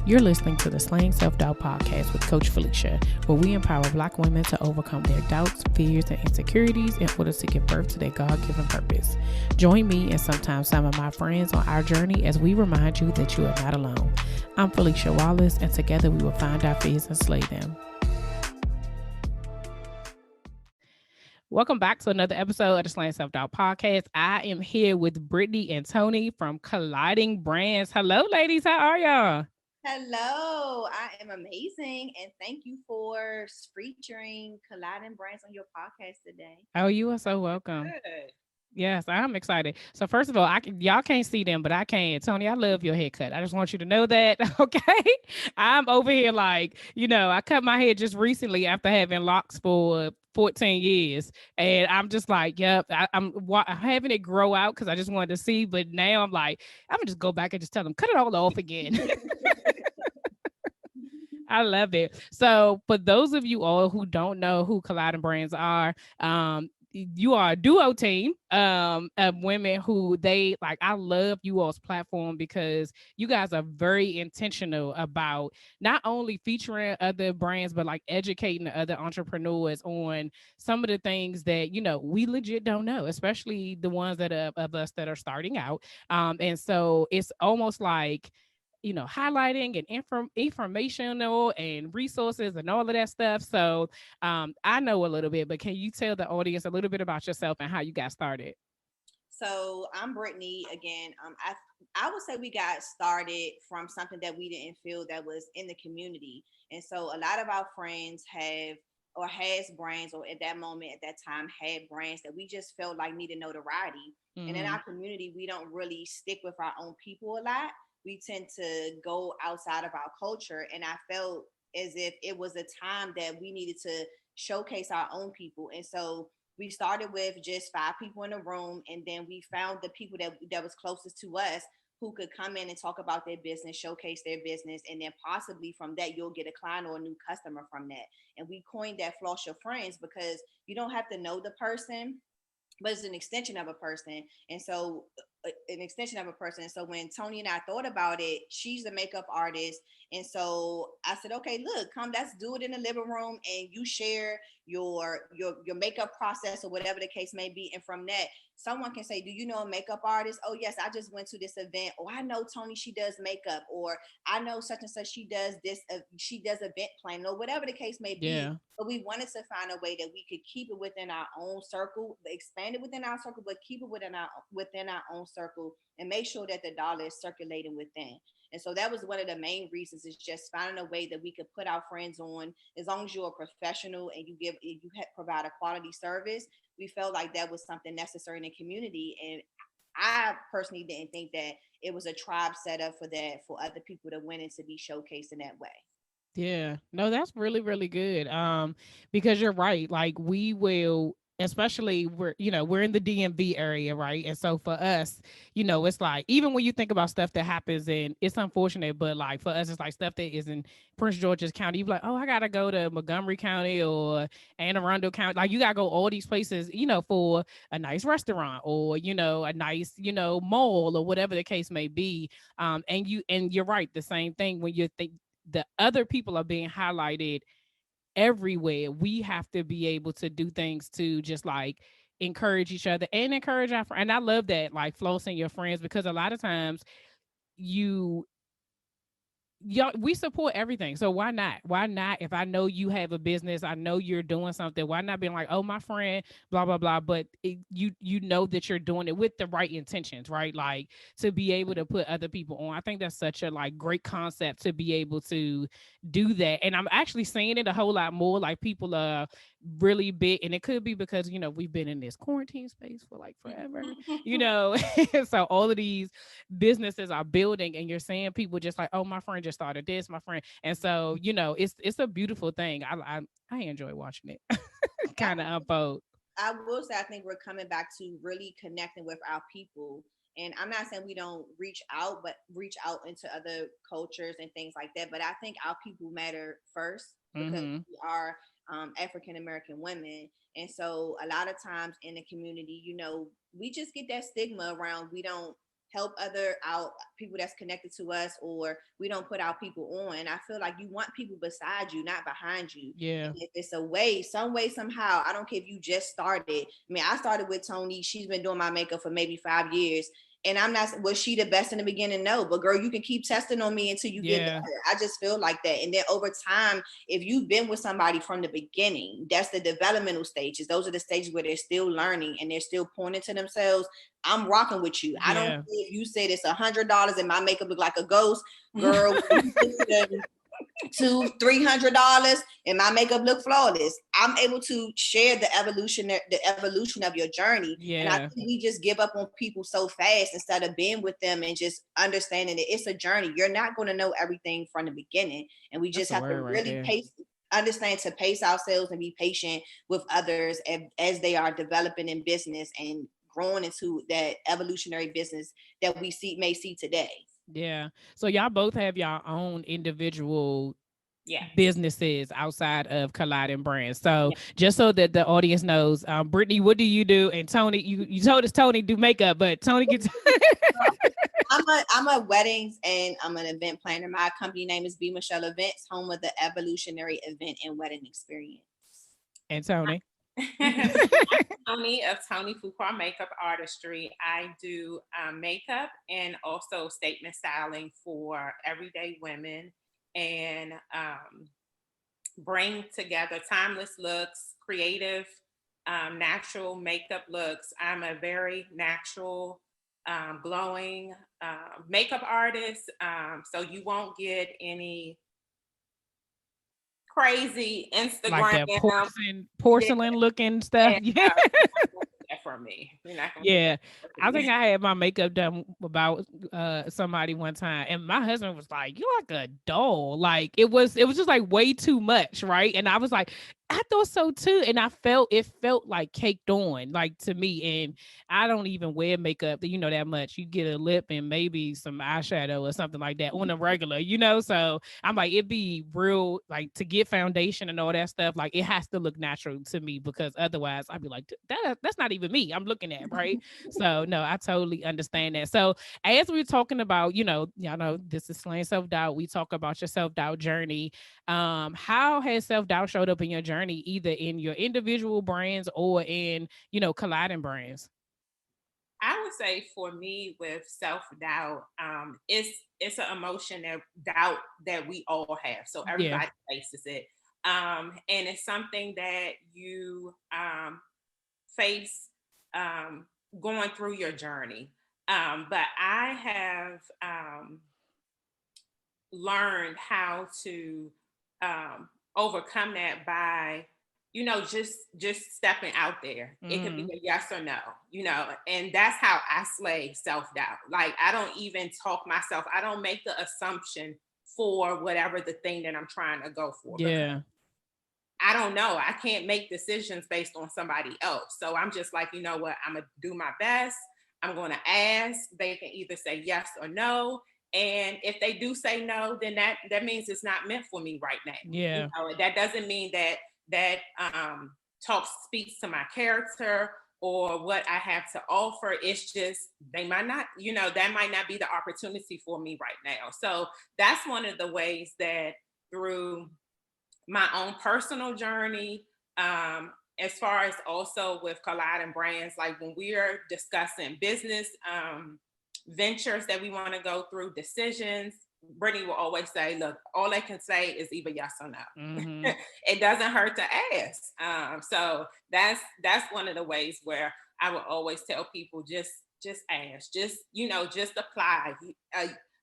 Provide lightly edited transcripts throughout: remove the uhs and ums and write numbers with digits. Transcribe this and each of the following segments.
You're listening to the Slaying Self-Doubt podcast with Coach Felicia, where we empower Black women to overcome their doubts, fears, and insecurities in order to give birth to their God-given purpose. Join me and sometimes some of my friends on our journey as we remind you that you are not alone. I'm Felicia Wallace, and together we will find our fears and slay them. Welcome back to another episode of the Slaying Self-Doubt podcast. I am here with Brittny and Toni from Colliding Brands. Hello, ladies. How are y'all? Hello, I am amazing, and thank you for featuring Colliding Brands on your podcast today. Oh, you are so welcome. Good. Yes, I'm excited. So first of all, y'all can't see them, but I can. Toni, I love your haircut. I just want you to know that, okay? I'm over here like, I cut my hair just recently after having locks for 14 years, and I'm just like, yep, I'm having it grow out because I just wanted to see, but now I'm like, I'm gonna just go back and just tell them cut it all off again. I love it. So for those of you all who don't know who Colliding Brands are, you are a duo team of women who I love you all's platform because you guys are very intentional about not only featuring other brands, but like educating other entrepreneurs on some of the things that, we legit don't know, especially the ones that are of us that are starting out. And so it's almost like, highlighting and informational and resources and all of that stuff. So I know a little bit, but can you tell the audience a little bit about yourself and how you got started? So I'm Brittny again. I would say we got started from something that we didn't feel that was in the community, and so a lot of our friends have or has brands, or at that moment at that time had brands that we just felt like needed notoriety. Mm-hmm. And in our community, we don't really stick with our own people a lot. We tend to go outside of our culture, and I felt as if it was a time that we needed to showcase our own people. And so we started with just 5 people in a room, and then we found the people that was closest to us who could come in and talk about their business, showcase their business, and then possibly from that you'll get a client or a new customer from that. And we coined that Floss Your Friends because you don't have to know the person, but it's an extension of a person. And so when Toni and I thought about it, she's a makeup artist. And so I said, okay, look, come, let's do it in the living room, and you share your makeup process or whatever the case may be. And from that, someone can say, do you know a makeup artist? Oh, yes, I just went to this event. Or I know Toni, she does makeup. Or I know such and such, she does this, she does event planning, or whatever the case may be. Yeah. But we wanted to find a way that we could keep it within our own circle, expand it within our circle, but keep it within our own circle, and make sure that the dollar is circulating within. And so that was one of the main reasons, is just finding a way that we could put our friends on. As long as you're a professional and provide a quality service, we felt like that was something necessary in the community. And I personally didn't think that it was a tribe set up for other people to win and to be showcased in that way. Yeah, no, that's really, really good. Because you're right. Like we will, especially we're in the DMV area, right? And so for us, it's like, even when you think about stuff that happens, and it's unfortunate, but like for us, it's like stuff that is in Prince George's County. You're like, oh, I gotta go to Montgomery County or Anne Arundel County. Like you gotta go all these places, for a nice restaurant or a nice, mall or whatever the case may be. And you're right. The same thing when you think the other people are being highlighted everywhere. We have to be able to do things to just like encourage each other and encourage our friends. And I love that, like flossing your friends, because a lot of times you we support everything. So why not? Why not? If I know you have a business, I know you're doing something, why not being like, oh, my friend, blah, blah, blah. But you know that you're doing it with the right intentions, right? Like to be able to put other people on. I think that's such a like great concept to be able to do that. And I'm actually seeing it a whole lot more. Like people are really big, and it could be because we've been in this quarantine space for like forever, so all of these businesses are building, and you're seeing people just like, oh, my friend just started this, my friend. And so it's a beautiful thing. I enjoy watching it kind of unfold. I will say I think we're coming back to really connecting with our people. And I'm not saying we don't reach out, but reach out into other cultures and things like that. But I think our people matter first, because we are African American women. And so a lot of times in the community, we just get that stigma around, we don't help other out people that's connected to us, or we don't put our people on. And I feel like you want people beside you, not behind you. Yeah. And if it's a way, some way, somehow, I don't care if you just started. I mean, I started with Toni. She's been doing my makeup for maybe 5 years. And I'm not, was she the best in the beginning? No, but girl, you can keep testing on me until you get better. I just feel like that. And then over time, if you've been with somebody from the beginning, that's the developmental stages. Those are the stages where they're still learning and they're still pointing to themselves. I'm rocking with you. I don't care if you said it's $100 and my makeup look like a ghost, girl. $200-$300 and my makeup look flawless. I'm able to share the evolution of your journey. And I think we just give up on people so fast instead of being with them and just understanding that it's a journey. You're not going to know everything from the beginning, and we just have to really understand to pace ourselves and be patient with others as they are developing in business and growing into that evolutionary business that we may see today. Yeah. So y'all both have your own individual businesses outside of Colliding Brands. So just so that the audience knows, Brittny, what do you do? And Toni, you told us Toni do makeup, but Toni gets I'm a weddings and I'm an event planner. My company name is B. Michelle Events, home of the Evolutionary event and wedding experience. And Toni. Toni of Toni Fuqua Makeup Artistry. I do makeup and also statement styling for everyday women, and bring together timeless looks, creative, natural makeup looks. I'm a very natural, glowing makeup artist, so you won't get any crazy Instagram, like that porcelain looking stuff. Yeah. For me, you're not gonna yeah. I think I had my makeup done about somebody one time, and my husband was like, "You like a doll." Like it was just like way too much, right? And I was like, I thought so too, and it felt like caked on, like to me. And I don't even wear makeup, that much. You get a lip and maybe some eyeshadow or something like that on a regular, So I'm like, it'd be real, like to get foundation and all that stuff. Like it has to look natural to me, because otherwise I'd be like, that's not even me I'm looking at, right? So no, I totally understand that. So as we're talking about, y'all know this is Slaying Self-Doubt. We talk about your self-doubt journey. How has self-doubt showed up in your journey, either in your individual brands or in, Colliding Brands? I would say for me with self-doubt, it's an emotion that doubt that we all have. So everybody faces it. And it's something that you face going through your journey. But I have learned how to overcome that by just stepping out there. It could be a yes or no, and that's how I slay self-doubt. Like I don't even talk myself, I don't make the assumption for whatever the thing that I'm trying to go for. Yeah. I don't know. I can't make decisions based on somebody else. So I'm just like, you know what? I'm going to do my best. I'm going to ask. They can either say yes or no. And if they do say no, then that means it's not meant for me right now. Yeah. That doesn't mean that talk speaks to my character or what I have to offer. It's just, they might not, that might not be the opportunity for me right now. So that's one of the ways that through my own personal journey, as far as also with Colliding Brands, like when we're discussing business ventures that we want to go through, decisions, Brittny will always say, look, all they can say is either yes or no. Mm-hmm. It doesn't hurt to ask. So that's one of the ways where I will always tell people, just ask, just apply.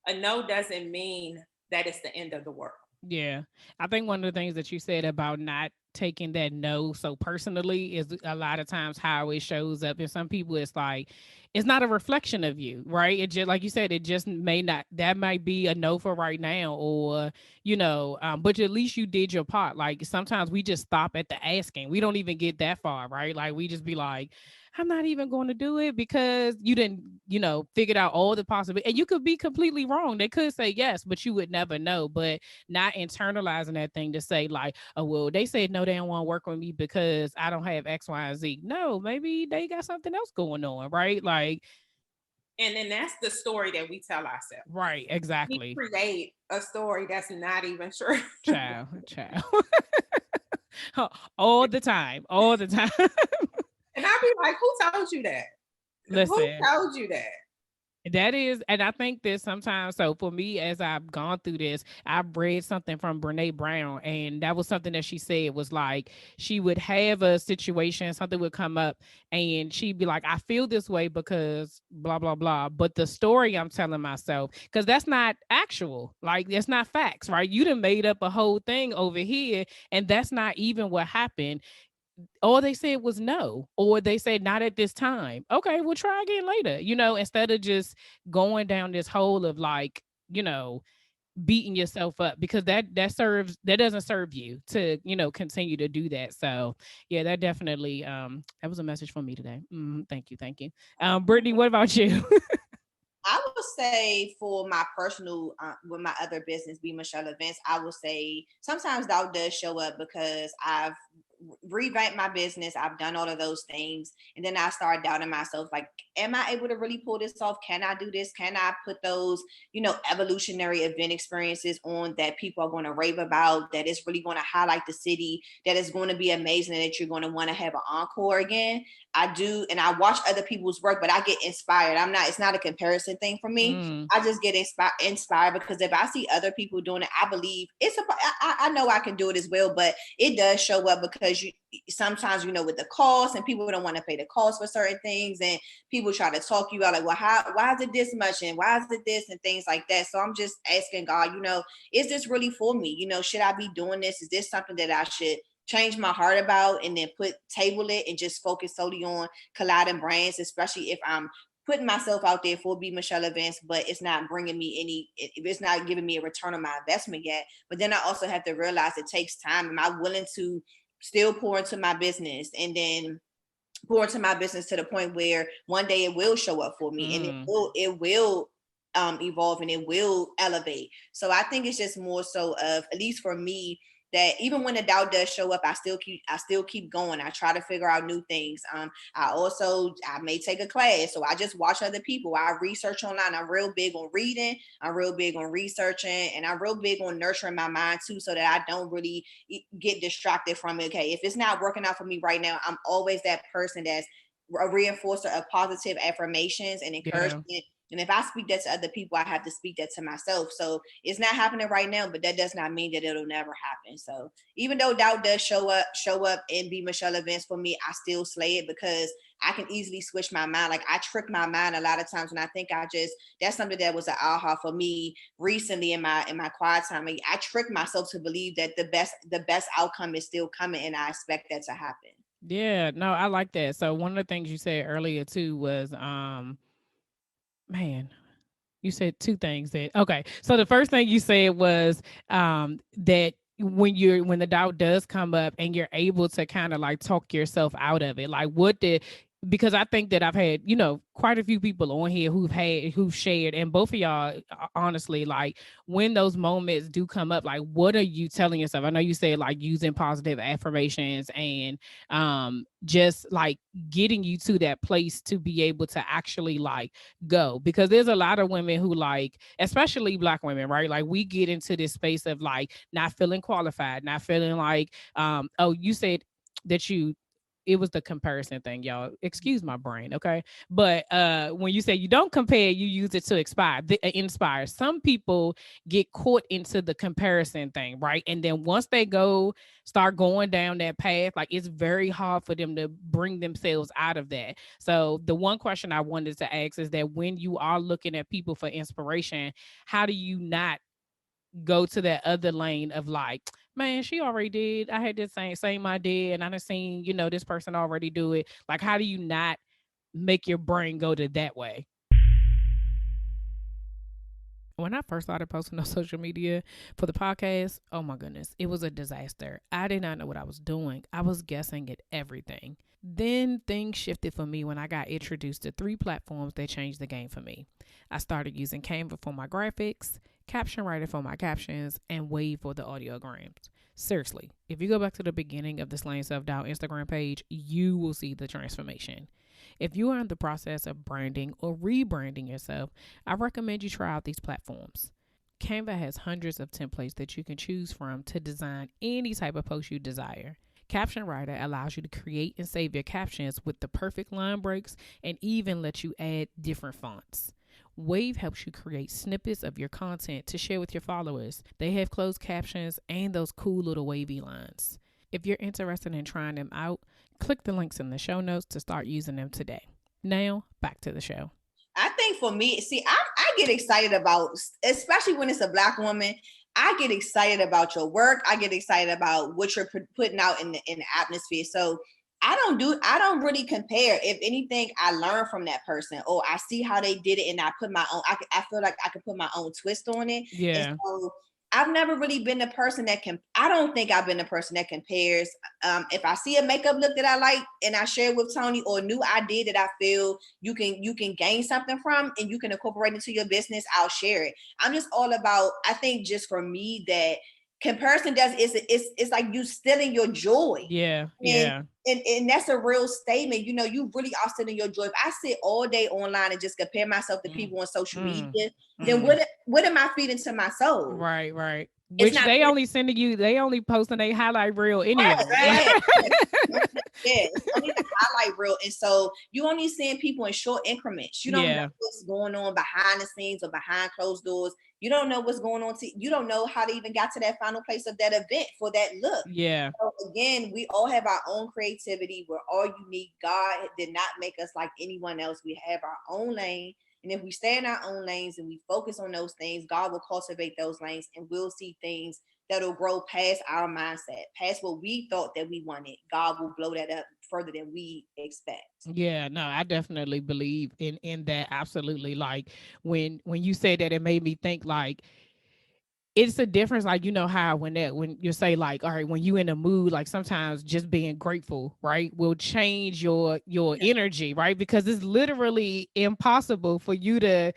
A no doesn't mean that it's the end of the world. Yeah. I think one of the things that you said about not taking that no so personally is a lot of times how it shows up. And some people, it's like, it's not a reflection of you, right? It just, like you said, it just that might be a no for right now, or, but at least you did your part. Like sometimes we just stop at the asking. We don't even get that far, right? Like we just be like, I'm not even going to do it because you didn't, figured out all the possibilities. And you could be completely wrong. They could say yes, but you would never know. But not internalizing that thing to say like, oh, well, they said no, they don't want to work with me because I don't have X, Y, and Z. No, maybe they got something else going on, right? Like, And then that's the story that we tell ourselves. Right, We exactly. create a story that's not even true. Child. All the time. And I'll be like, who told you that? Who Listen. told you that? That is, and I think that sometimes, so for me, as I've gone through this, I've read something from Brene Brown, and that was something that she said was like, she would have a situation, something would come up, and she'd be like, I feel this way because blah, blah, blah. But the story I'm telling myself, because that's not actual, like, that's not facts, right? You done made up a whole thing over here, and that's not even what happened. All they said was no, or they said not at this time. Okay, we'll try again later. Instead of just going down this hole of like, beating yourself up, because that doesn't serve you to, continue to do that. So yeah, that definitely that was a message for me today. Thank you, thank you. Brittny, what about you? I would say for my personal, with my other business, Be Michelle Events, I would say sometimes doubt does show up because I've revamped my business. I've done all of those things. And then I started doubting myself, like, am I able to really pull this off? Can I do this? Can I put those, evolutionary event experiences on that people are going to rave about, that is really going to highlight the city, that is going to be amazing, and that you're going to want to have an encore again? I do, and I watch other people's work, but I get inspired. It's not a comparison thing for me. I just get inspired because if I see other people doing it, I believe I know I can do it as well, but it does show up because sometimes, with the cost, and people don't want to pay the cost for certain things, and people try to talk you out like, well, why is it this much? And why is it this? And things like that. So I'm just asking God, is this really for me? Should I be doing this? Is this something that I should change my heart about, and then table it and just focus solely on colliding brands, especially if I'm putting myself out there for Be Michelle Events, but it's not bringing me it's not giving me a return on my investment yet. But then I also have to realize it takes time. Am I willing to still pour into my business, and then pour into my business to the point where one day it will show up for me, and it will evolve, and it will elevate. So I think it's just more so of, at least for me, that even when the doubt does show up, I still keep going. I try to figure out new things. I may take a class, so I just watch other people. I research online. I'm real big on reading. I'm real big on researching, and I'm real big on nurturing my mind too, so that I don't really get distracted from it. Okay, if it's not working out for me right now, I'm always that person that's a reinforcer of positive affirmations and encouragement. Yeah. And if I speak that to other people, I have to speak that to myself. So it's not happening right now, but that does not mean that it'll never happen. So even though doubt does show up and Be Michelle Events for me, I still slay it because I can easily switch my mind. Like, I trick my mind a lot of times when I think that's something that was an aha for me recently in my quiet time. I trick myself to believe that the best outcome is still coming, and I expect that to happen. Yeah, no, I like that. So one of the things you said earlier too was man, you said two things that okay. So the first thing you said was that when the doubt does come up and you're able to kind of like talk yourself out of it, like because I think that I've had, quite a few people on here who've shared, and both of y'all, honestly, like when those moments do come up, like what are you telling yourself? I know you said like using positive affirmations and just like getting you to that place to be able to actually like go, because there's a lot of women who, like, especially Black women, right? Like we get into this space of like not feeling qualified, not feeling like oh, you said that it was the comparison thing, y'all. Excuse my brain, okay? But when you say you don't compare, you use it to inspire. Some people get caught into the comparison thing, right? And then once they start going down that path, like it's very hard for them to bring themselves out of that. So the one question I wanted to ask is that when you are looking at people for inspiration, how do you not go to that other lane of like, man, she already did. I had this same idea, and I done seen, this person already do it. Like, how do you not make your brain go to that way? When I first started posting on social media for the podcast, oh my goodness, it was a disaster. I did not know what I was doing. I was guessing at everything. Then things shifted for me when I got introduced to 3 platforms that changed the game for me. I started using Canva for my graphics, Caption Writer for my captions, and Wave for the audiograms. Seriously, if you go back to the beginning of the Slaying Self Doubt Instagram page, you will see the transformation. If you are in the process of branding or rebranding yourself, I recommend you try out these platforms. Canva has hundreds of templates that you can choose from to design any type of post you desire. Caption Writer allows you to create and save your captions with the perfect line breaks and even lets you add different fonts. Wave helps you create snippets of your content to share with your followers. They have closed captions and those cool little wavy lines. If you're interested in trying them out, click the links in the show notes to start using them today. Now, back to the show. I think for me, see, I get excited about, especially when it's a Black woman, I get excited about your work. I get excited about what you're putting out in the atmosphere. So I don't really compare. If anything, I learn from that person, or I see how they did it and I put my own, I feel like I can put my own twist on it. Yeah. And so I've never really been the person that I don't think I've been the person that compares. If I see a makeup look that I like and I share with Toni, or a new idea that I feel you can gain something from and you can incorporate into your business, I'll share it. I'm just all about, I think just for me, that comparison it's like you stealing your joy. Yeah. And that's a real statement. You know, you really are stealing your joy. If I sit all day online and just compare myself to people on social media, then what am I feeding to my soul? Right. Which they only sending you, they only posting a highlight reel anyway. Yes, only the highlight reel. And so you only seeing people in short increments. You don't know what's going on behind the scenes or behind closed doors. You don't know what's going on. You don't know how they even got to that final place of that event for that look. Yeah. So again, we all have our own creativity. We're all unique. God did not make us like anyone else. We have our own lane. And if we stay in our own lanes and we focus on those things, God will cultivate those lanes and we'll see things that'll grow past our mindset, past what we thought that we wanted. God will blow that up further than we expect. Yeah, no, I definitely believe in that. Absolutely. Like when you said that, it made me think like it's a difference. Like, you know how when you say like, all right, when you in a mood, like sometimes just being grateful, right, will change your energy, right? Because it's literally impossible for you to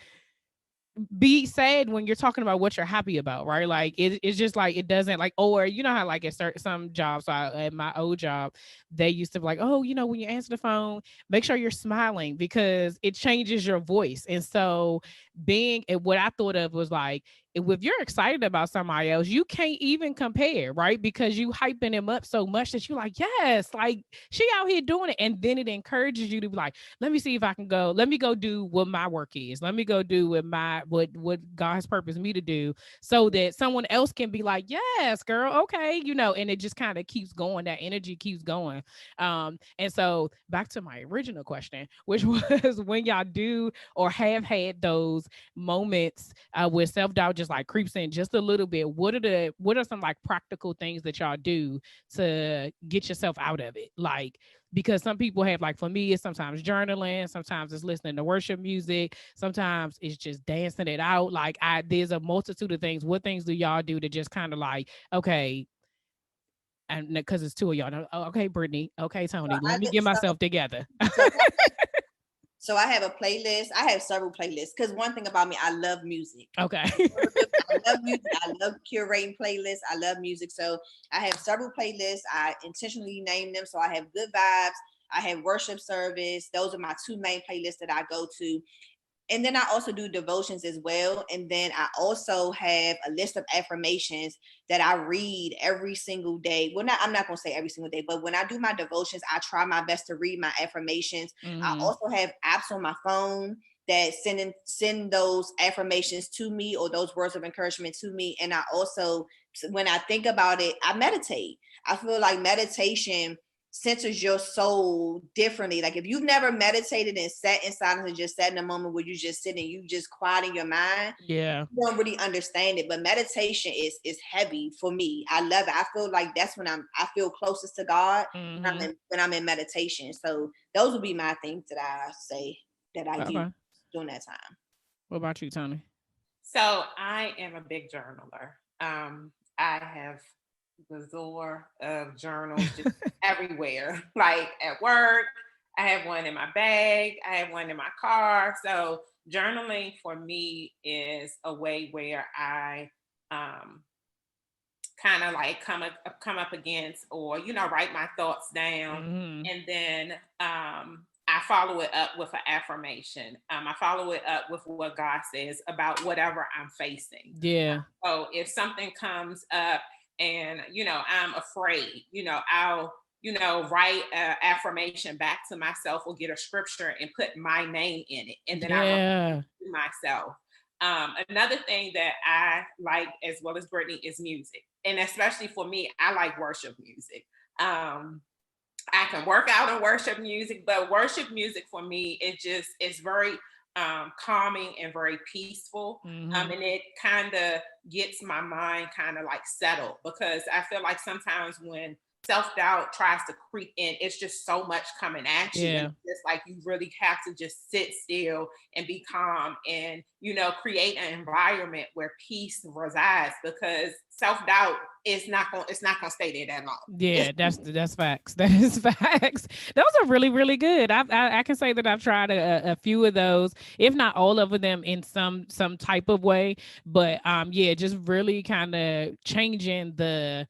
be sad when you're talking about what you're happy about, right? Like it's just like it doesn't like, or you know how like at some jobs, at my old job, they used to be like, oh, you know, when you answer the phone, make sure you're smiling because it changes your voice. And so what I thought of was like, if you're excited about somebody else, you can't even compare, right? Because you hyping them up so much that you're like, yes, like she out here doing it. And then it encourages you to be like, let me see if I can go, let me go do what my work is. Let me go do what God has purposed me to do, so that someone else can be like, yes, girl, okay, you know, and it just kind of keeps going. That energy keeps going. And so back to my original question, which was when y'all do or have had those moments where self-doubt just like creeps in just a little bit, what are some like practical things that y'all do to get yourself out of it? Like, because some people have, like for me, it's sometimes journaling, sometimes it's listening to worship music, sometimes it's just dancing it out. Like there's a multitude of things. What things do y'all do to just kind of like, okay, and because it's two of y'all, okay, Brittny, okay, Toni, let me get myself together. So I have a playlist. I have several playlists because one thing about me, I love music. Okay. I love music. I love curating playlists. I love music. So I have several playlists. I intentionally name them. So I have good vibes. I have worship service. Those are my two main playlists that I go to. And then I also do devotions as well. And then I also have a list of affirmations that I read every single day. Well, I'm not going to say every single day, but when I do my devotions, I try my best to read my affirmations. I also have apps on my phone that send those affirmations to me, or those words of encouragement to me. And I also, when I think about it, I meditate. I feel like meditation centers your soul differently. Like if you've never meditated and sat in silence and just sat in a moment where you just sit and you just quiet in your mind, yeah, you don't really understand it. But meditation is heavy for me. I love it. I feel like that's when I feel closest to God, when I'm in meditation. So those would be my things that I say that I do during that time. What about you, Toni? So I am a big journaler. I have gazore of journals just everywhere, like at work. I have one in my bag. I have one in my car. So journaling for me is a way where I kind of like come up against, or write my thoughts down. Mm-hmm. And then I follow it up with an affirmation. I follow it up with what God says about whatever I'm facing. Yeah. So if something comes up and I'm afraid, I'll write an affirmation back to myself, or get a scripture and put my name in it, and then I repeat it to myself. Another thing that I like, as well as Brittny, is music. And especially for me, I like worship music. I can work out in worship music, but worship music for me, it's very calming and very peaceful. Mm-hmm. And it kind of gets my mind kind of like settled, because I feel like sometimes when self-doubt tries to creep in, it's just so much coming at you. And it's like you really have to just sit still and be calm, and create an environment where peace resides, because self-doubt is not going to stay there that long. Yeah, that's facts. That is facts. Those are really, really good. I can say that I've tried a few of those, if not all of them, in some type of way. But yeah, just really kind of changing the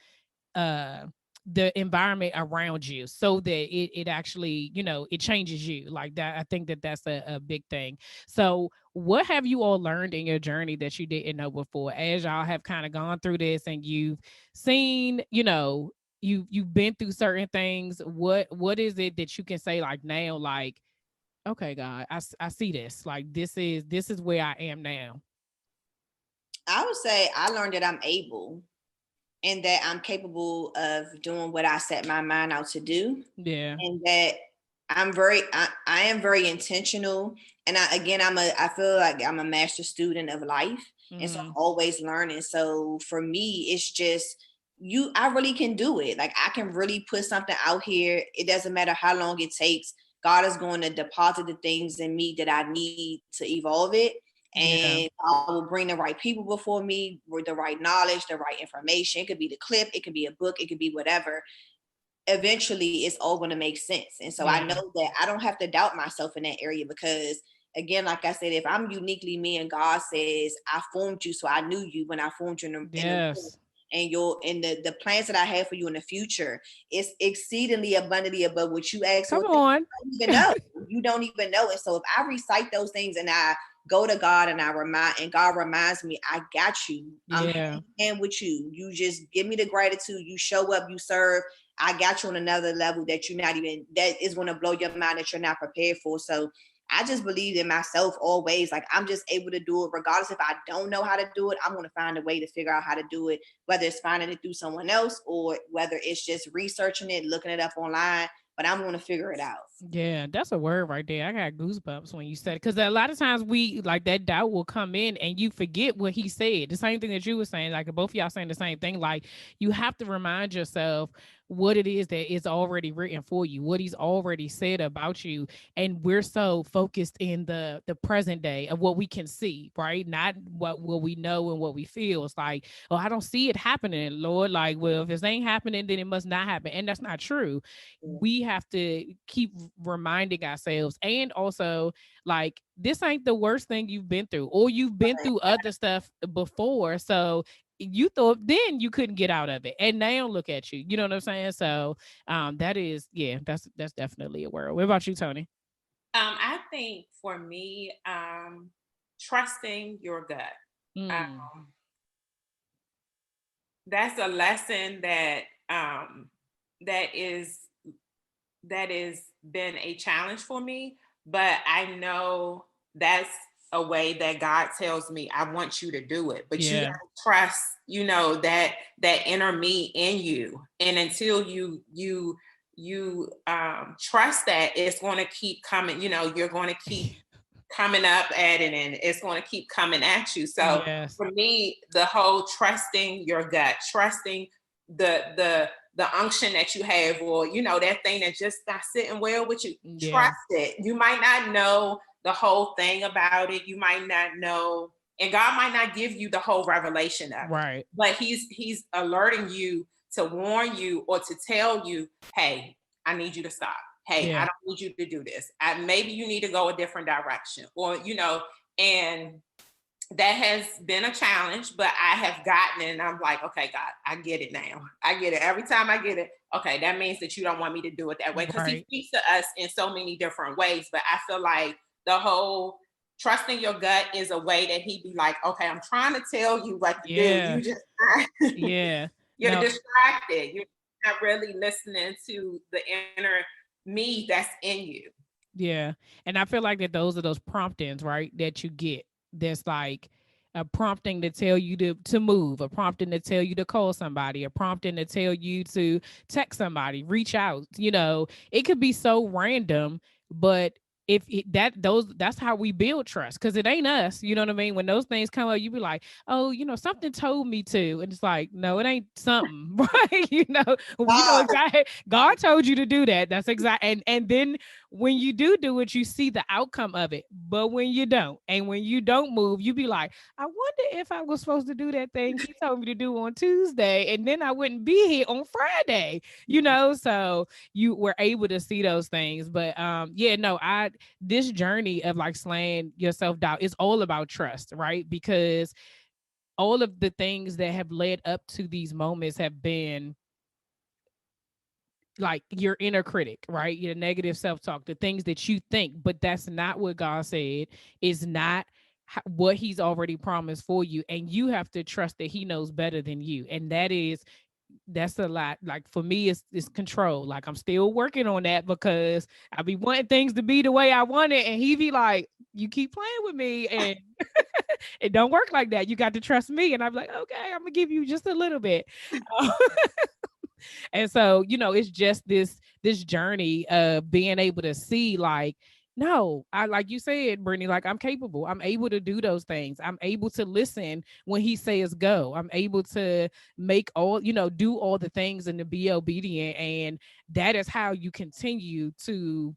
environment around you, so that it actually, it changes you like that. I think that that's a big thing. So what have you all learned in your journey that you didn't know before, as y'all have kind of gone through this and you've seen, you've been through certain things? What is it that you can say like now, like, okay, God, I see this, like this is where I am now? I would say I learned that I'm able, and that I'm capable of doing what I set my mind out to do. Yeah. And that I am very intentional. And I feel like I'm a master student of life. And so I'm always learning. So for me, it's just I really can do it. Like, I can really put something out here. It doesn't matter how long it takes. God is going to deposit the things in me that I need to evolve it. And I will bring the right people before me with the right knowledge, the right information. It could be the clip, it could be a book, it could be whatever. Eventually, it's all going to make sense. And so I know that I don't have to doubt myself in that area, because, again, like I said, if I'm uniquely me and God says, I formed you, so I knew you when I formed you in the womb. And the plans that I have for you in the future is exceedingly abundantly above what you ask for. Come on. You don't even know. You don't even know. And so if I recite those things and I go to God and God reminds me, I got you. I'm hand with you. You just give me the gratitude. You show up, you serve. I got you on another level that that is going to blow your mind, that you're not prepared for. So I just believe in myself always. Like, I'm just able to do it regardless. If I don't know how to do it, I'm going to find a way to figure out how to do it, whether it's finding it through someone else or whether it's just researching it, looking it up online. But I'm going to figure it out. Yeah, that's a word right there. I got goosebumps when you said it, because a lot of times we, like, that doubt will come in and you forget what he said. The same thing that you were saying, like both of y'all saying the same thing. Like, you have to remind yourself what it is that is already written for you, what he's already said about you. And we're so focused in the present day of what we can see, right? Not what we know and what we feel. It's like, oh, I don't see it happening, Lord. Like, well, if it ain't happening, then it must not happen. And that's not true. We have to keep reminding ourselves. And also, like, this ain't the worst thing you've been through, or you've been through other stuff before. So you thought then you couldn't get out of it, and now look at you. You know what I'm saying? So that is, that's definitely a word. What about you, Toni? I think for me, trusting your gut. That's a lesson that is been a challenge for me, but I know that's a way that God tells me, I want you to do it, but you gotta trust, that inner me in you. And until you trust that, it's going to keep coming, you're going to keep coming up at it, and it's going to keep coming at you. So for me, the whole trusting your gut, trusting the unction that you have, or that thing that just not sitting well with you, trust it. You might not know the whole thing about it, you might not know, and God might not give you the whole revelation of it, but he's alerting you to warn you or to tell you, hey, I need you to stop. Hey, I don't need you to do this. Maybe you need to go a different direction, or and that has been a challenge, but I have gotten it and I'm like, okay, God, I get it now. I get it. Every time I get it, okay, that means that you don't want me to do it that way. Because he Right. speaks to us in so many different ways. But I feel like the whole trusting your gut is a way that he'd be like, okay, I'm trying to tell you what to do. Yeah. You just Yeah. you're No. distracted. You're not really listening to the inner me that's in you. Yeah. And I feel like that those are those promptings, right? That you get. That's like a prompting to tell you to move, a prompting to tell you to call somebody, a prompting to tell you to text somebody, reach out. It could be so random, but if that's how we build trust, because it ain't us. You know what I mean? When those things come up, you be like, oh, something told me to, and it's like, no, it ain't something, right? God, Exactly. God told you to do that. That's exact. And then when you do it, you see the outcome of it. But when you don't, and when you don't move, you be like, I wonder if I was supposed to do that thing he told me to do on Tuesday, and then I wouldn't be here on Friday. So you were able to see those things. But yeah, no, I this journey of like slaying your self-doubt is all about trust, right? Because all of the things that have led up to these moments have been like your inner critic, right? Your negative self-talk, the things that you think, but that's not what God said, is not what he's already promised for you, and you have to trust that he knows better than you. And that's a lot. Like for me, it's control. Like I'm still working on that, because I be wanting things to be the way I want it, and he be like, you keep playing with me, and it don't work like that. You got to trust me. And I'm like, okay, I'm gonna give you just a little bit. And so, it's just this journey of being able to see, like, no, I, like you said, Brittany, like I'm capable. I'm able to do those things. I'm able to listen when he says go. I'm able to make all, do all the things and to be obedient. And that is how you continue to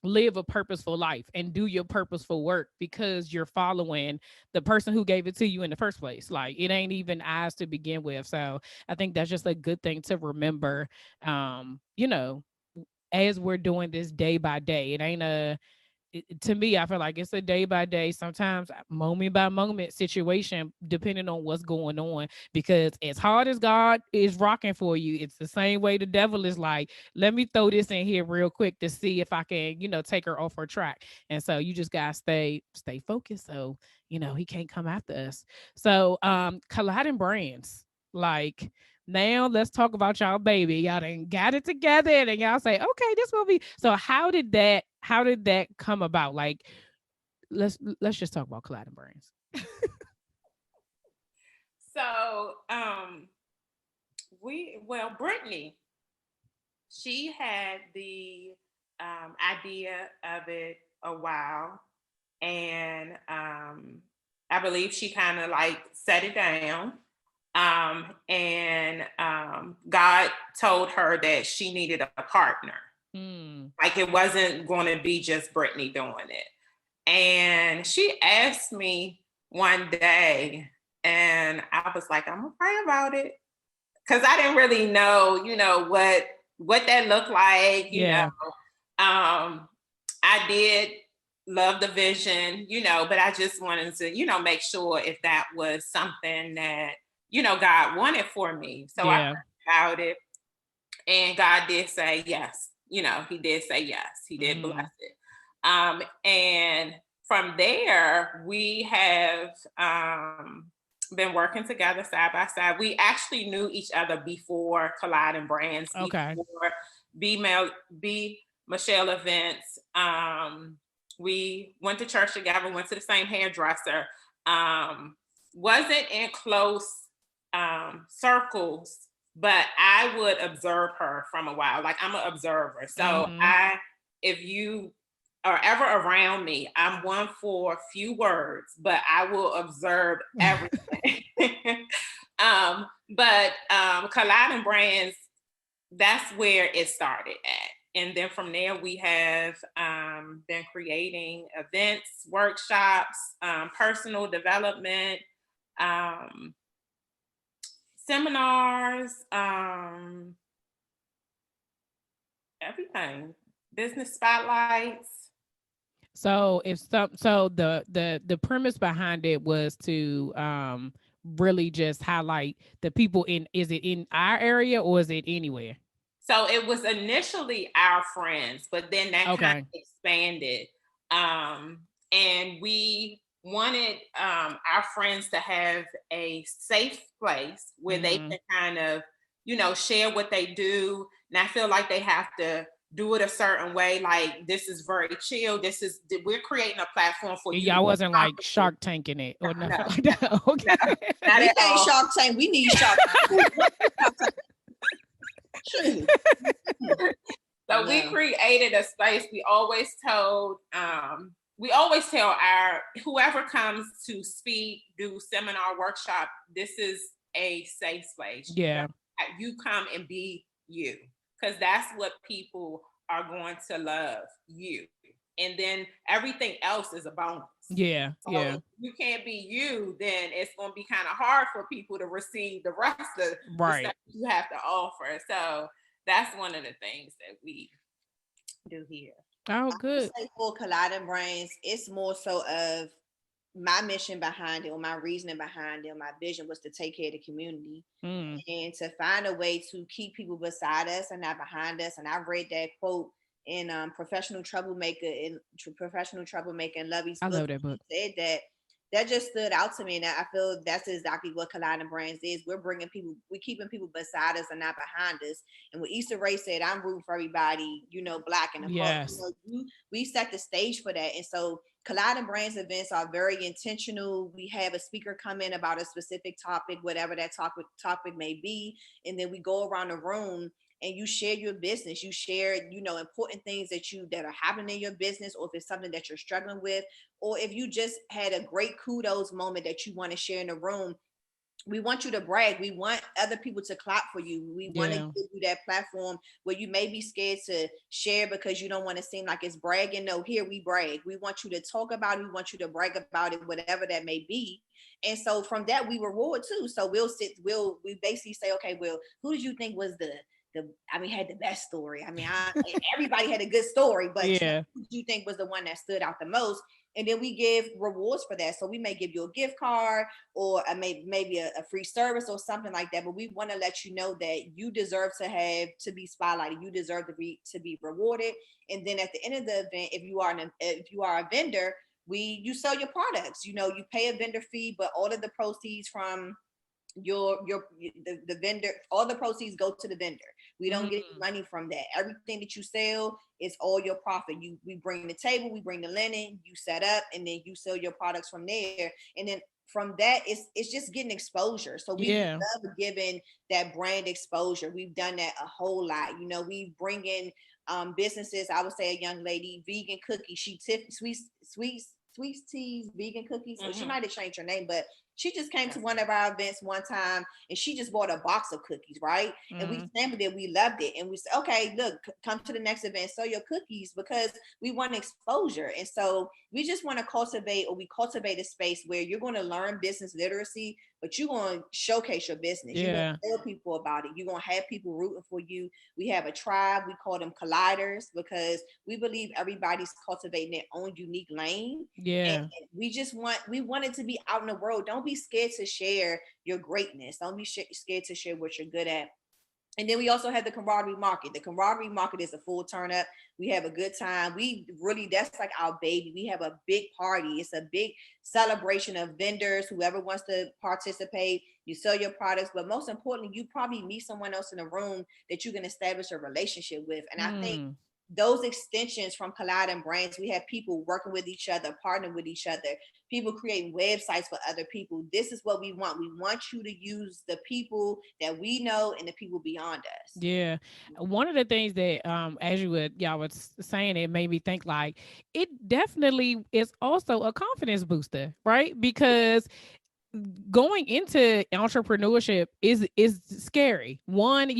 live a purposeful life and do your purposeful work, because you're following the person who gave it to you in the first place. Like it ain't even eyes to begin with. So I think that's just a good thing to remember. As we're doing this day by day, it ain't to me, I feel like it's a day by day, sometimes moment by moment situation, depending on what's going on. Because as hard as God is rocking for you, it's the same way the devil is like, let me throw this in here real quick to see if I can, take her off her track. And so you just gotta stay focused. So, he can't come after us. So colliding brands, like, now let's talk about y'all baby. Y'all done got it together and then y'all say, okay, this will be. So how did that come about? Like, let's just talk about colliding brains. So Brittny, she had the idea of it a while, and I believe she kind of like set it down. And God told her that she needed a partner. Like it wasn't going to be just Brittny doing it. And she asked me one day, and I was like, I'm gonna pray about it, because I didn't really know, what that looked like. Yeah. I did love the vision, but I just wanted to, make sure if that was something that, God wanted for me. So I Yeah. prayed about it, and God did say yes. He did say yes. He did bless it. And from there, we have been working together side by side. We actually knew each other before Colliding Brands, Okay. before B Michelle events. We went to church together, went to the same hairdresser. Wasn't in close circles, but I would observe her from a while. Like I'm an observer. So if you are ever around me, I'm one for few words, but I will observe everything. But Colliding Brands, that's where it started at. And then from there, we have been creating events, workshops, personal development, seminars, everything, business spotlights. So if some, so the premise behind it was to really just highlight the people in, is it in our area or is it anywhere? So it was initially our friends, but then that kind Okay. of expanded. And we wanted our friends to have a safe place where they Mm-hmm. can kind of, share what they do. And I feel like they have to do it a certain way. Like, this is very chill. We're creating a platform for you to Y'all be wasn't like comfortable. Shark Tanking it No, or no, nothing like no, that. no, Okay. not We at can't all. Shark Tank. We need Shark Tank. Shoot. So we No. created a space. We always tell our whoever comes to speak, do seminar, workshop, this is a safe space. Yeah. You come and be you, because that's what people are going to love, you. And then everything else is a bonus. Yeah. So Yeah. if you can't be you, then it's going to be kind of hard for people to receive the rest of the Right. stuff you have to offer. So that's one of the things that we do here. Oh, I would good. say for Colliding Brains, it's more so of my mission behind it, or my reasoning behind it, or my vision was to take care of the community Mm. and to find a way to keep people beside us and not behind us. And I read that quote in Professional Troublemaker and Lovey's I book. love that book. He said that just stood out to me, and I feel that's exactly what Colliding Brands is. We're keeping people beside us and not behind us. And what Issa Rae said, I'm rooting for everybody, black in the front. Yes. We set the stage for that, and so Colliding Brands events are very intentional. We have a speaker come in about a specific topic, whatever that topic may be, and then we go around the room and you share your business. You share, important things that are happening in your business, or if it's something that you're struggling with, or if you just had a great kudos moment that you want to share in the room. We want you to brag. We want other people to clap for you. We want to Yeah. give you that platform where you may be scared to share because you don't want to seem like it's bragging. No, here we brag. We want you to talk about it. We want you to brag about it, whatever that may be. And so from that, we reward too. So we basically say, okay, well, who did you think was had the best story? Everybody had a good story, but Yeah. who do you think was the one that stood out the most? And then we give rewards for that. So we may give you a gift card, or maybe a free service or something like that. But we want to let you know that you deserve to be spotlighted. You deserve to be rewarded. And then at the end of the event, if you are a vendor, you sell your products. You pay a vendor fee, but all of the proceeds from the vendor, all the proceeds go to the vendor. We don't get Mm. money from that. Everything that you sell is all your profit. We bring the table, we bring the linen, you set up, and then you sell your products from there. And then from that, it's just getting exposure. So we Yeah. love giving that brand exposure. We've done that a whole lot. We bring in businesses. I would say a young lady, vegan cookie. She tipped sweet teas, vegan cookies. So she might have changed her name, but she just came to one of our events one time and she just bought a box of cookies, right? And we sampled it, we loved it. And we said, okay, look, come to the next event, sell your cookies, because we want exposure. And so we just want to cultivate a space where you're going to learn business literacy, but you're going to showcase your business. You're going Yeah. to tell people about it. You're going to have people rooting for you. We have a tribe. We call them colliders because we believe everybody's cultivating their own unique lane. And Yeah. we want it to be out in the world. Don't be scared to share your greatness. Don't be scared to share what you're good at. And then we also have the camaraderie market. The camaraderie market is a full turn up. We have a good time. That's like our baby. We have a big party. It's a big celebration of vendors, whoever wants to participate. You sell your products, but most importantly, you probably meet someone else in the room that you can establish a relationship with. And I think Mm. those extensions from Colliding Brands, we have people working with each other, partnering with each other, people creating websites for other people. This is what we want. We want you to use the people that we know and the people beyond us. Yeah. One of the things that as y'all was saying, it made me think like it definitely is also a confidence booster, right? Because going into entrepreneurship is scary. One,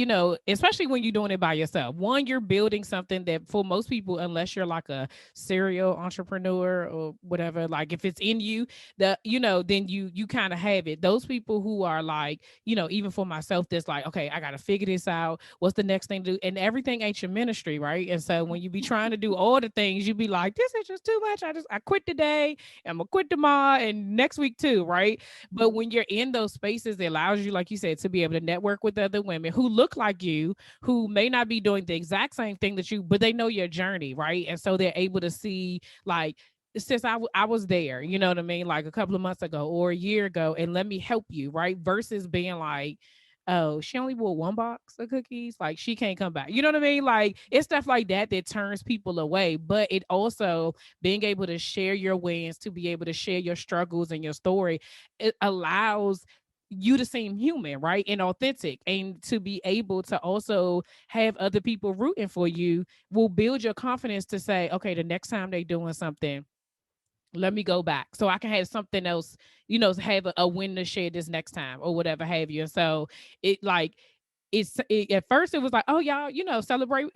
especially when you're doing it by yourself. One, you're building something that for most people, unless you're like a serial entrepreneur or whatever, like if it's in you, then you kind of have it. Those people who are like, even for myself, that's like, okay, I gotta figure this out. What's the next thing to do? And everything ain't your ministry, right? And so when you be trying to do all the things, you be like, this is just too much. I quit today. I'm gonna quit tomorrow and next week too, right? But when you're in those spaces, it allows you, like you said, to be able to network with other women who look like you, who may not be doing the exact same thing that you, but they know your journey, right? And so they're able to see, like, since I was there, you know what I mean, like a couple of months ago or a year ago, and let me help you, right? Versus being like, oh, she only bought one box of cookies, like she can't come back. You know what I mean? Like it's stuff like that that turns people away. But it also being able to share your wins, to be able to share your struggles and your story, it allows you to seem human, right? And authentic, and to be able to also have other people rooting for you will build your confidence to say, okay, the next time they doing something, let me go back so I can have something else, have a win to share this next time or whatever have you. And so it like at first it was like, oh y'all, celebrate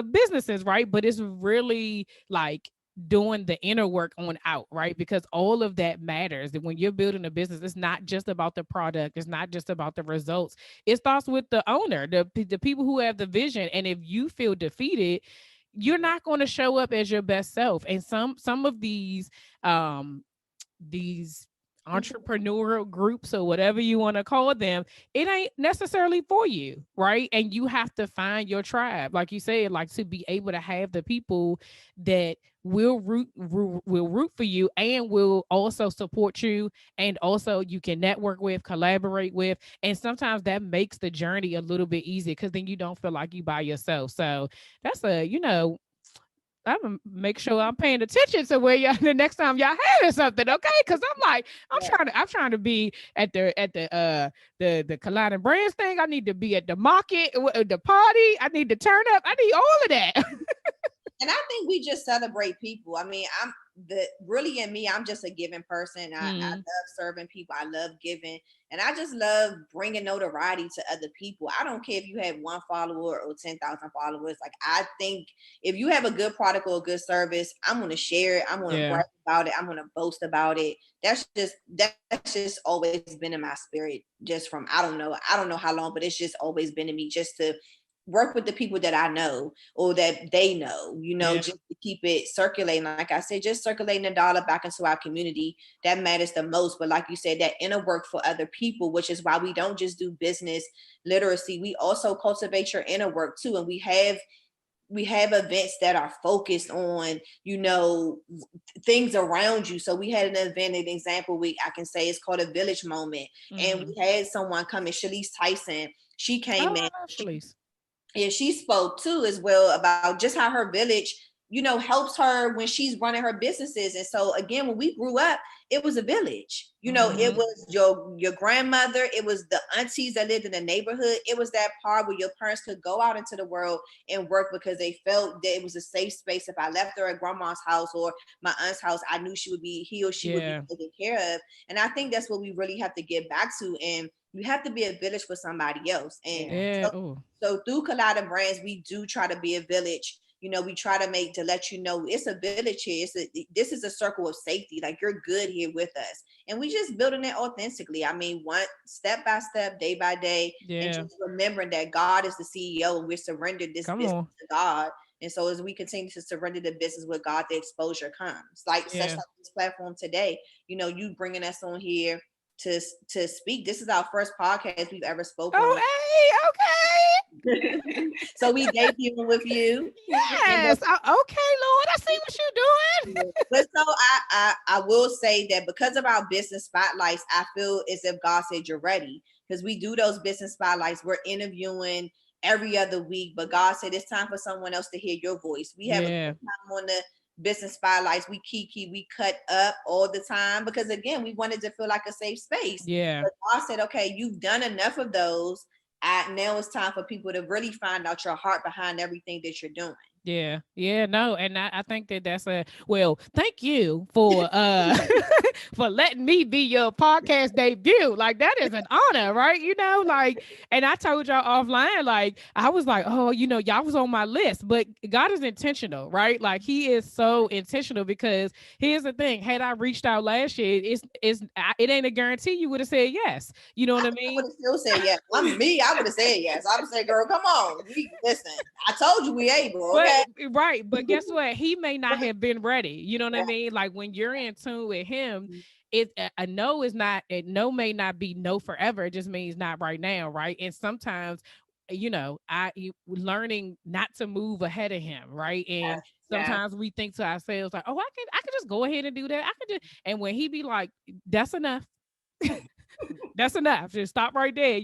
businesses, right? But it's really like doing the inner work on out, right? Because all of that matters. And when you're building a business, it's not just about the product, it's not just about the results. It starts with the owner, the people who have the vision. And if you feel defeated, you're not going to show up as your best self. And some of these entrepreneurial groups or whatever you want to call them, it ain't necessarily for you, right? And you have to find your tribe, like you said, like to be able to have the people that will root for you and will also support you, and also you can network with, collaborate with, and sometimes that makes the journey a little bit easier because then you don't feel like you by yourself. So that's I'm gonna make sure I'm paying attention to where y'all the next time y'all having something, okay? Because I'm like, I'm trying to be at the colliding brands thing. I need to be at the market, the party. I need to turn up. I need all of that. And I think we just celebrate people. I mean, I'm really in me, I'm just a giving person. I love serving people. I love giving. And I just love bringing notoriety to other people. I don't care if you have one follower or 10,000 followers. Like, I think if you have a good product or a good service, I'm going to share it. I'm going to brag about it. I'm going to boast about it. That's just always been in my spirit, just from, I don't know how long, but it's just always been in me, just to work with the people that I know or that they know, just to keep it circulating. Like I said, just circulating a dollar back into our community, that matters the most. But like you said, that inner work for other people, which is why we don't just do business literacy. We also cultivate your inner work too. And we have events that are focused on, things around you. So we had an event, an example I can say it's called a village moment. And we had someone come in, Shalise Tyson. She came in. And she spoke too as well about just how her village, helps her when she's running her businesses. And so again, when we grew up, it was a village. It was your grandmother, it was the aunties that lived in the neighborhood. It was that part where your parents could go out into the world and work because they felt that it was a safe space. If I left her at grandma's house or my aunt's house, I knew he or she would be taken care of. And I think that's what we really have to get back to. And you have to be a village for somebody else. And so through Colliding Brands, we do try to be a village. We try to let you know it's a village here. This is a circle of safety. Like, you're good here with us. And we just building it authentically. I mean, one step by step, day by day. And just remembering that God is the CEO and we're surrendered this business to God. And so as we continue to surrender the business with God, the exposure comes. Like such like this platform today, you bringing us on here to speak. This is our first podcast we've ever spoken. Oh, hey, okay. So we debuting with you. Yes. Okay, Lord, I see what you're doing. But so I will say that because of our business spotlights, I feel as if God said you're ready, because we do those business spotlights. We're interviewing every other week, but God said it's time for someone else to hear your voice. We have a good time on the business spotlights. We cut up all the time because again, we wanted to feel like a safe space. But God said, okay, you've done enough of those. Now it's time for people to really find out your heart behind everything that you're doing. Yeah, no, and I think that that's a well. Thank you for for letting me be your podcast debut. Like that is an honor, right? Like, and I told y'all offline, like I was like, oh, y'all was on my list, but God is intentional, right? Like He is so intentional because here's the thing: had I reached out last year, it ain't a guarantee you would have said yes. You know what I I mean? would have still said yes. I'm me. I would have said yes. I would say, girl, come on. Listen, I told you we able. But Okay. right, but guess what? He may not have been ready. You know what I mean? Like when you're in tune with him, a no is not a no may not be no forever. It just means not right now, right? And sometimes, learning not to move ahead of him, right? And Yeah. sometimes we think to ourselves like, oh, I can just go ahead and do that. I can just, and when he be like, that's enough. That's enough. Just stop right there.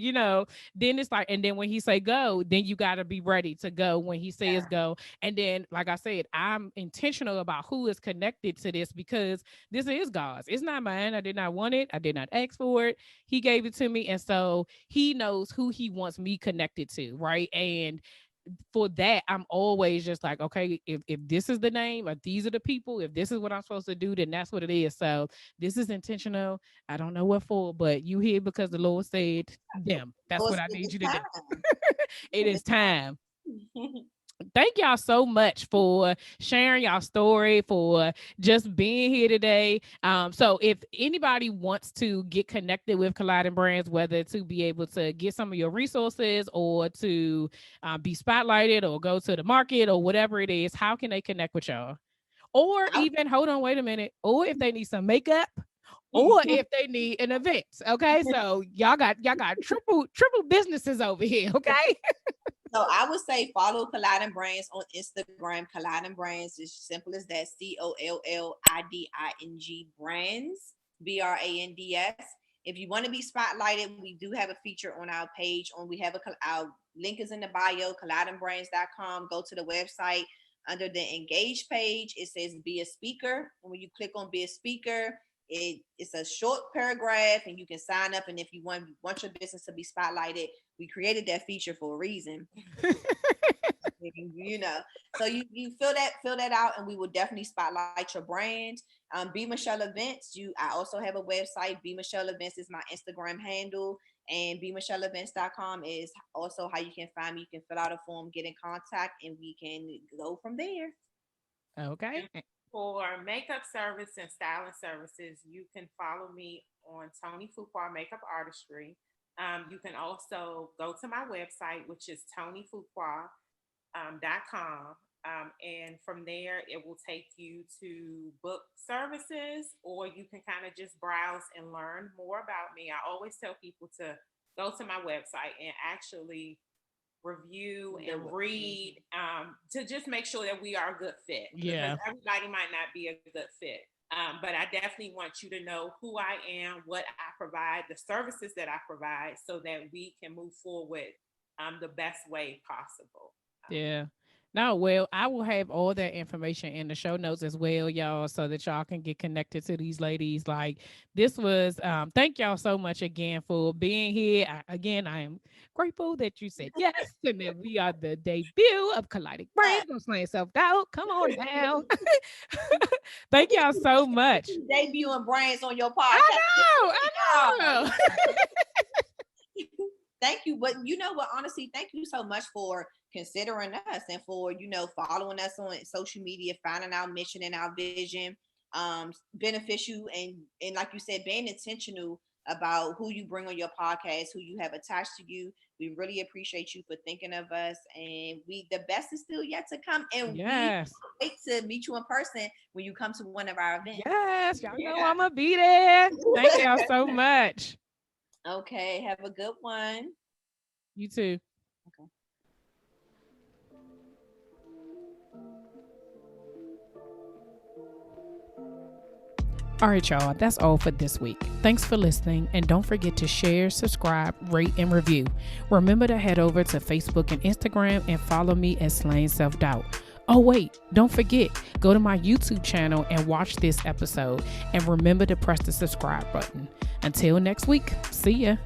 Then it's like, and then when he say go, then you got to be ready to go when he says go. And then, like I said, I'm intentional about who is connected to this because this is God's. It's not mine. I did not want it. I did not ask for it. He gave it to me. And so he knows who he wants me connected to. Right. And for that, I'm always just like, okay, if this is the name, or these are the people, if this is what I'm supposed to do, then that's what it is. So this is intentional. I don't know what for, but you here because the Lord said them. That's Lord what I said need it's you to do. time. It is time. Thank y'all so much for sharing y'all story, for just being here today. So if anybody wants to get connected with Colliding Brands, whether to be able to get some of your resources or to be spotlighted or go to the market or whatever it is, how can they connect with y'all? Or even, hold on, wait a minute. Or if they need some makeup, or if they need an event. Okay. So y'all got triple businesses over here. Okay. So I would say follow Colliding Brands on Instagram. Colliding Brands is simple as that. COLLIDING Brands, BRANDS. If you want to be spotlighted, we do have a feature on our page. Our link is in the bio, collidingbrands.com. Go to the website. Under the engage page, it says be a speaker. And when you click on be a speaker, it's a short paragraph and you can sign up. And if you want your business to be spotlighted, we created that feature for a reason. So you fill that out and we will definitely spotlight your brand. B Michelle Events. I also have a website. B Michelle Events is my Instagram handle, and bmichelleevents.com is also how you can find me. You can fill out a form, get in contact, and we can go from there. Okay. For makeup service and styling services, you can follow me on Toni Fuqua Makeup Artistry. You can also go to my website, which is tonifuqua.com. And from there, it will take you to book services, or you can kind of just browse and learn more about me. I always tell people to go to my website and actually review and read to just make sure that we are a good fit. Yeah. Because everybody might not be a good fit. But I definitely want you to know who I am, what I provide, the services that I provide, so that we can move forward the best way possible. Yeah. No, well, I will have all that information in the show notes as well, y'all, so that y'all can get connected to these ladies. Like this was, thank y'all so much again for being here. I am grateful that you said yes, and that we are the debut of Colliding Brands. Don't slam yourself out. Come on now. Thank y'all so much. Debuting brands on your podcast. I know. Thank you. But you know what, honestly, thank you so much for considering us and for, following us on social media, finding our mission and our vision, beneficial and like you said, being intentional about who you bring on your podcast, who you have attached to you. We really appreciate you for thinking of us, and the best is still yet to come. And yes, we wait to meet you in person when you come to one of our events. Yes, y'all know I'm gonna be there. Thank y'all so much. Okay, have a good one. You too. Okay. All right, y'all, that's all for this week. Thanks for listening, and don't forget to share, subscribe, rate, and review. Remember to head over to Facebook and Instagram and follow me at Slaying Self-Doubt. Oh, wait, don't forget, go to my YouTube channel and watch this episode, and remember to press the subscribe button. Until next week, see ya.